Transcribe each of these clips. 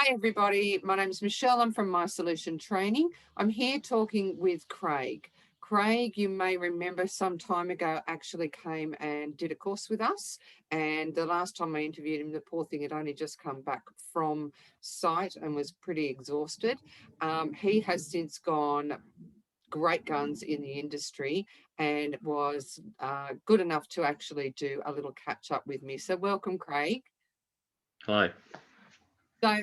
Hi everybody, my name is Michelle. I'm from My Solution Training. I'm here talking with Craig. Craig, you may remember some time ago actually came and did a course with us. And the last time I interviewed him, the poor thing had only just come back from site and was pretty exhausted. He has since gone great guns in the industry and was good enough to actually do a little catch up with me. So welcome, Craig. Hi. So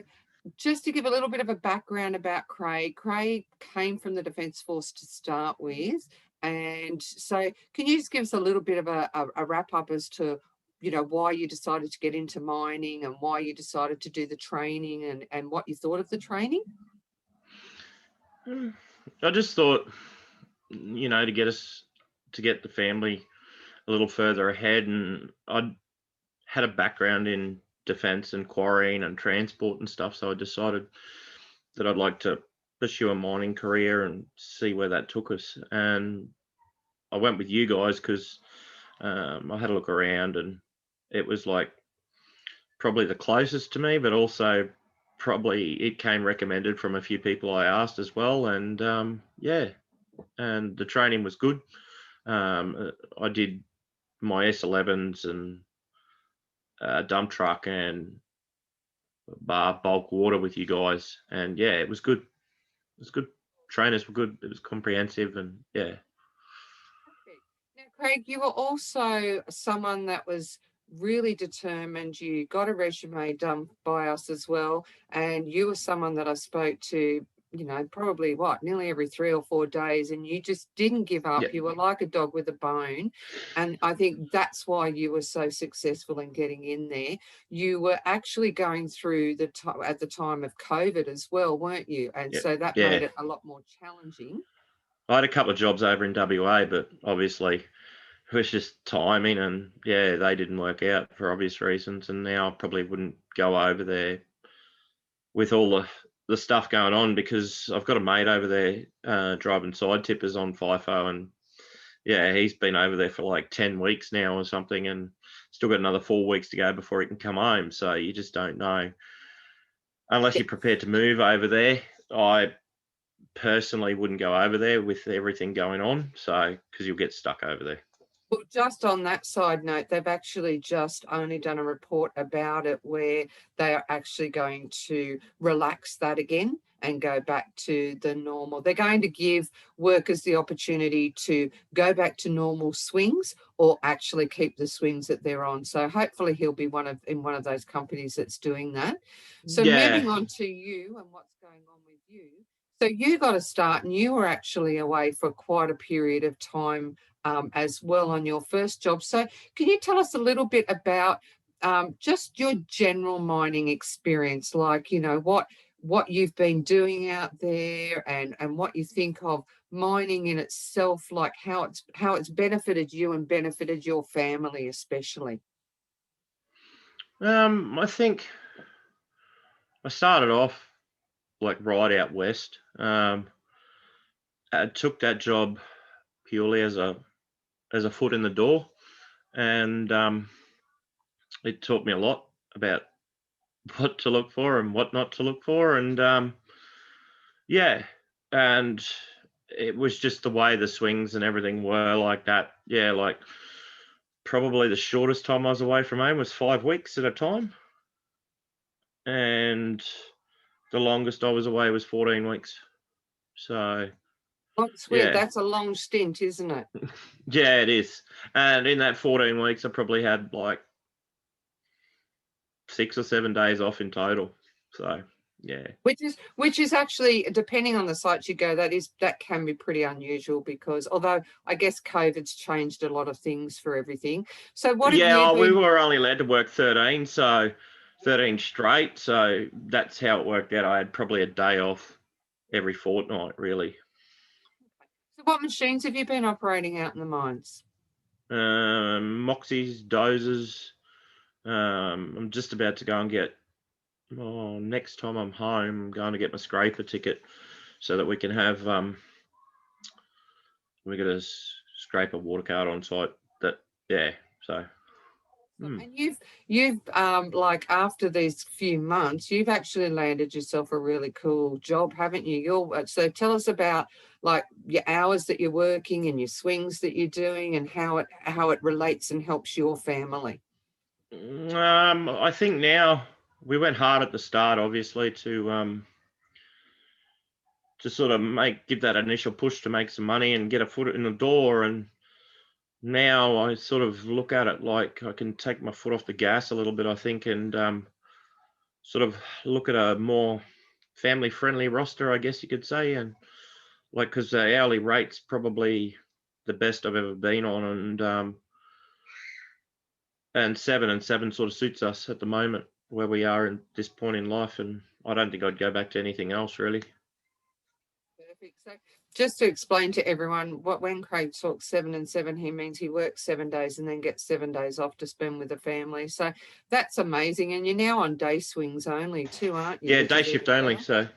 just to give a little bit of a background about Craig, Craig came from the Defence Force to start with. And so can you just give us a little bit of a wrap up as to, why you decided to get into mining and why you decided to do the training and what you thought of the training? I just thought, to get the family a little further ahead, and I'd had a background in defence and quarrying and transport and stuff, so I decided that I'd like to pursue a mining career and see where that took us. And I went with you guys because I had a look around, and it was like probably the closest to me, but also probably it came recommended from a few people I asked as well. And and the training was good. I did my S11s and dump truck and bar bulk water with you guys, and yeah, it was good. It was good. Trainers were good. It was comprehensive, and yeah. Perfect. Now, Craig, you were also someone that was really determined. You got a resume done by us as well. And you were someone that I spoke to, probably nearly every 3 or 4 days. And you just didn't give Yeah, up. You were like a dog with a bone. And I think that's why you were so successful in getting in there. You were actually going through at the time of COVID as well, weren't you? And yeah, so that yeah. made it a lot more challenging. I had a couple of jobs over in WA, but obviously it was just timing, and yeah, they didn't work out for obvious reasons. And now I probably wouldn't go over there with all the stuff going on, because I've got a mate over there driving side tippers on FIFO, and yeah, he's been over there for like 10 weeks now or something, and still got another 4 weeks to go before he can come home. So you just don't know unless you're prepared to move over there. I personally wouldn't go over there with everything going on, so because you'll get stuck over there. Well, just on that side note, they've actually just only done a report about it where they are actually going to relax that again and go back to the normal. They're going to give workers the opportunity to go back to normal swings or actually keep the swings that they're on. So hopefully he'll be in one of those companies that's doing that. So Yeah. moving on to you and what's going on with you. So you got to start, and you were actually away for quite a period of time as well on your first job. So can you tell us a little bit about just your general mining experience, like, what you've been doing out there and what you think of mining in itself, like how it's benefited you and benefited your family especially? I think I started off like right out west. I took that job purely as a foot in the door, and it taught me a lot about what to look for and what not to look for, and yeah, and it was just the way the swings and everything were like that. Yeah, like probably the shortest time I was away from home was 5 weeks at a time, and the longest I was away was 14 weeks. So yeah, That's a long stint, isn't it? yeah, it is. And in that 14 weeks, I probably had like 6 or 7 days off in total. So yeah, Which is actually, depending on the sites you go, that can be pretty unusual, because although I guess COVID's changed a lot of things for everything. So what have yeah. you We been? were only allowed to work 13, so 13 straight. So that's how it worked out. I had probably a day off every fortnight, really. So what machines have you been operating out in the mines? Moxies, dozers. I'm just about to go and get. Oh, next time I'm home, I'm going to get my scraper ticket so that we can have we got a scraper water card on site. That yeah. So Mm. And you've like after these few months, you've actually landed yourself a really cool job, haven't you? So tell us about like your hours that you're working and your swings that you're doing and how it relates and helps your family. I think now we went hard at the start, obviously, to sort of give that initial push to make some money and get a foot in the door. And now I sort of look at it like I can take my foot off the gas a little bit, I think, and sort of look at a more family friendly roster, I guess you could say. And like, because the hourly rate's probably the best I've ever been on. And 7 sort of suits us at the moment where we are in this point in life. And I don't think I'd go back to anything else really. Perfect. So just to explain to everyone, when Craig talks 7 and 7, he means he works 7 days and then gets 7 days off to spend with the family. So that's amazing. And you're now on day swings only too, aren't you? Yeah, Which day is even shift only. better. So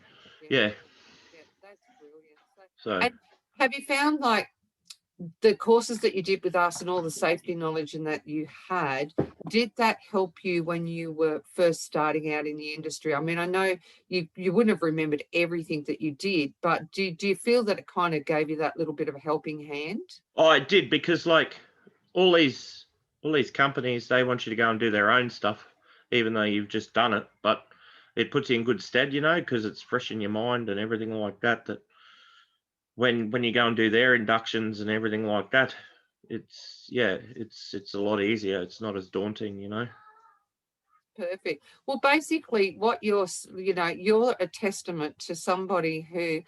yeah. Yeah, that's brilliant. So And have you found like the courses that you did with us and all the safety knowledge and that you had, did that help you when you were first starting out in the industry? I mean, I know you wouldn't have remembered everything that you did, but do you feel that it kind of gave you that little bit of a helping hand? oh, I did, because like all these companies, they want you to go and do their own stuff, even though you've just done it. But it puts you in good stead, because it's fresh in your mind and everything like that. That when you go and do their inductions and everything like that, it's a lot easier. It's not as daunting. Perfect. Well, basically, what you're a testament to somebody who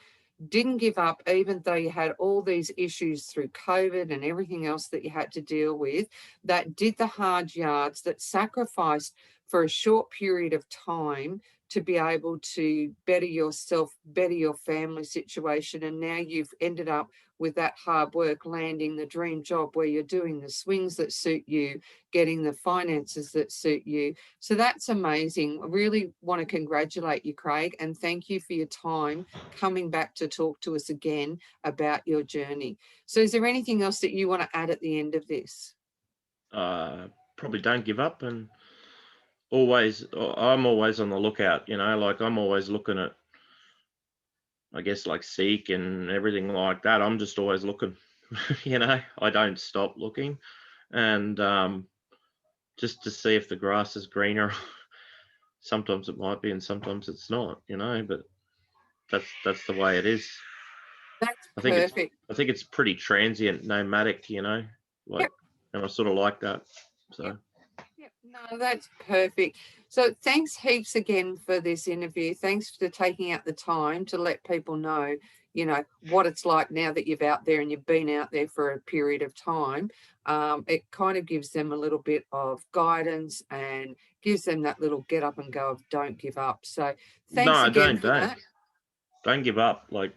didn't give up, even though you had all these issues through COVID and everything else that you had to deal with, that did the hard yards, that sacrificed for a short period of time to be able to better yourself, better your family situation. And now you've ended up with that hard work, landing the dream job where you're doing the swings that suit you, getting the finances that suit you. So that's amazing. I really want to congratulate you, Craig, and thank you for your time coming back to talk to us again about your journey. So is there anything else that you want to add at the end of this? Probably don't give up, and I'm always on the lookout. Like I'm always looking at, I guess, like Seek and everything like that. I'm just always looking. I don't stop looking, and just to see if the grass is greener. Sometimes it might be, and sometimes it's not. But that's the way it is. That's I think perfect. it's pretty transient, nomadic. Like, Yep. and I sort of like that. So. Yep. Yep. No, that's perfect. So thanks heaps again for this interview. Thanks for taking out the time to let people know, what it's like now that you've out there and you've been out there for a period of time. It kind of gives them a little bit of guidance and gives them that little get up and go of don't give up. So thanks No, again for that. Don't give up. Like,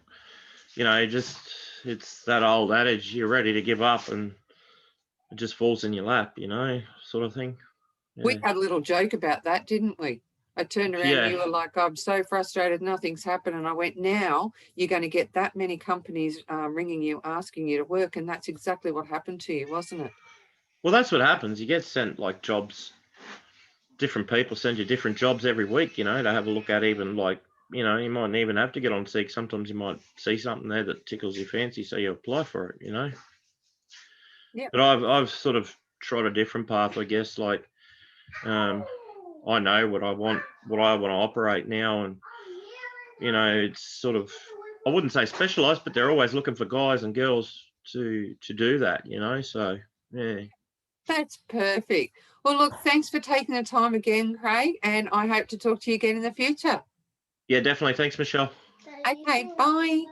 it's that old adage, you're ready to give up and it just falls in your lap, sort of thing. Yeah. We had a little joke about that, didn't we? I turned around and you were like, I'm so frustrated, nothing's happened. And I went, now you're going to get that many companies ringing you, asking you to work. And that's exactly what happened to you, wasn't it? Well, that's what happens. You get sent like jobs. Different people send you different jobs every week, to have a look at. Even like, you mightn't even have to get on Seek. Sometimes you might see something there that tickles your fancy, so you apply for it, Yeah. But I've sort of tried a different path, I guess. Like, I know what I want to operate now, and it's sort of, I wouldn't say specialized, but they're always looking for guys and girls to do that, so yeah. That's perfect. Well, look, thanks for taking the time again, Craig, and I hope to talk to you again in the future. Yeah, definitely. Thanks, Michelle. Okay, bye.